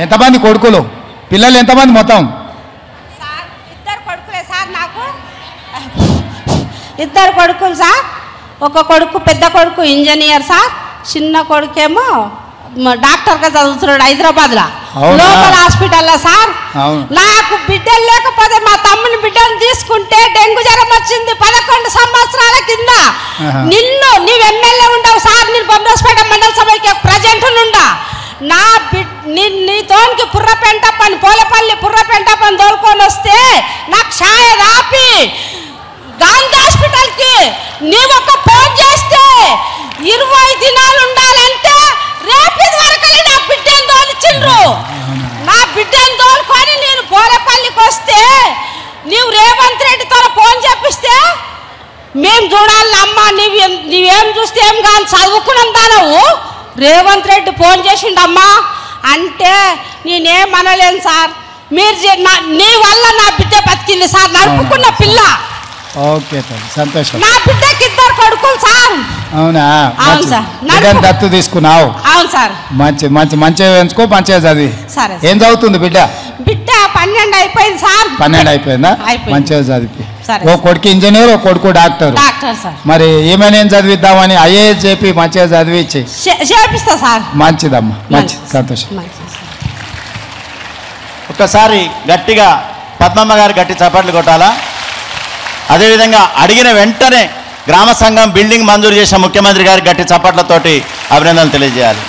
ఎంతమంది కొడుకులు పిల్లలు ఎంతమంది మొత్తం? సార్ ఇద్దరు కొడుకులే సార్ నాకు. ఇద్దరు కొడుకులు సార్. ఒక కొడుకు పెద్ద కొడుకు ఇంజనీర్ సార్, చిన్న కొడుకేమో డాక్టర్గా చదువుతున్నాడు హైదరాబాద్లో లోకల్ హాస్పిటల్లో సార్. నాకు బిడ్డలు లేకపోతే మా తమ్ముని బిడ్డను తీసుకుంటే డెంగ్యూ జ్వరం వచ్చింది 11 సంవత్సరాల కింద. నీవు ఎమ్మెల్యే ఉండవు సార్, నేను బొమ్మరాజపేట మండల సభకి ప్రజెంట్ నుండా. నా నీతోనికి పుర్రపెంట పని పోలపల్లి పుర్రపెంట పని తోలుకొని వస్తే నాకు ఛాయ రాపి గాంధీ హాస్పిటల్కి నీవు ఒక ఫోన్ చేస్తే 20 దినాలు ఉండాలంటే రేపు వరకు నా బిడ్డను తోలిచ్చిండ్రు. నా బిడ్డను తోలుకొని నేను పోలపల్లికి వస్తే నీవు రేవంత్ రెడ్డితో ఫోన్ చేపిస్తే మేము చూడాలి అమ్మ, నీవేం చూస్తే ఏం కానీ చదువుకున్నాం దానవు. రేవంత్ రెడ్డి ఫోన్ చేసిండమ్మా అంటే నేనేమనలేను సార్. మీరు నీ వల్ల నా బిడ్డ బతికింది సార్, నడుపుకున్న పిల్ల. ఓకే సంతోషం. నా బిడ్డకి ఇద్దరు కొడుకులు సార్. అవునా? అవును సార్. దత్తు తీసుకున్నావు? అవును సార్. మంచిగా ఎంచుకో, మంచిగా చదివి. సరే. ఏం చదువుతుంది బిడ్డ? బిడ్డ 12 అయిపోయింది సార్. 12 అయిపోయిందా? మంచిగా చదివి. ఓ కొడుకు ఇంజనీర్, ఓ కొడుకు డాక్టర్. సార్. మరి ఏమైనా చదివిద్దామని IAS చెప్పి మంచిగా చదివించి చేపిస్తా సార్. మంచిదమ్మా, మంచి సంతోషం. ఒక్కసారి గట్టిగా పద్మమ్మ గారు గట్టి చప్పట్లు కొట్టాలా? అదేవిధంగా అడిగిన వెంటనే గ్రామ సంఘం బిల్డింగ్ మంజూరు చేసిన ముఖ్యమంత్రి గారికి గట్టి చప్పట్లతోటి అభినందనలు తెలియజేయాలి.